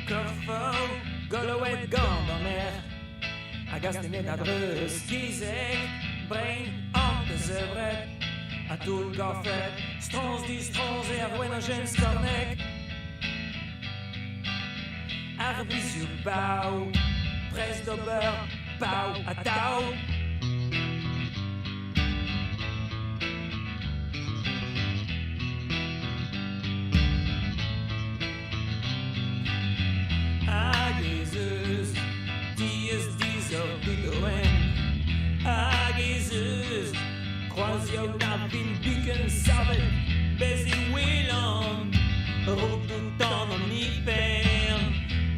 koffer, Galloway Gondomer. Agastine adrus, Gizek, Brain, Ante Zebret, Atul Goffet, Strons du Strons et Arwen Jens Cornec. Arbis Bau, Presse d'Ober, Pau, Atau. Jesus, dies dieser Bigoen. Jesus, croisio navin biken sabel, bezi willam, route du temps en hyper,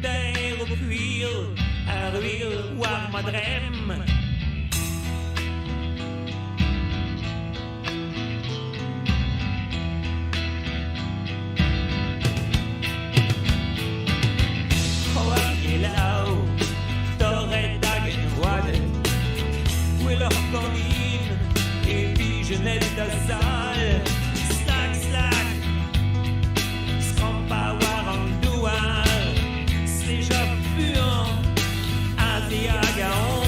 d'air au puil, à ruil, war madrem. Et puis je n'ai ta salle, slack, slack, scrum power en douane, c'est déjà puant, Asiagaon.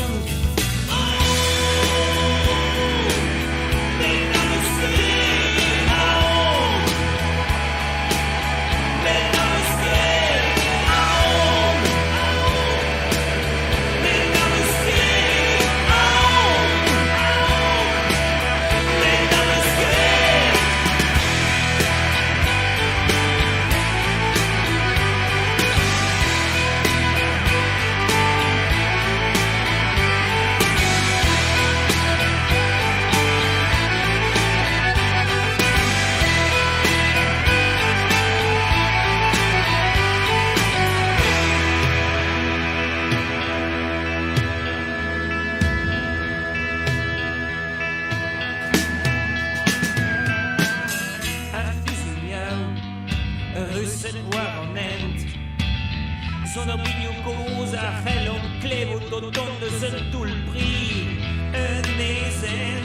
Son opinion cause a fait l'enclave autochtone de ce tout le prix. Un esen,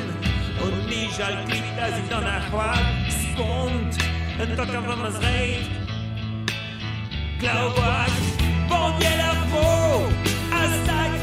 on nijal klitas in dan achwat, spont, un toka van mazreit. Klauwat, bon la peau, hasta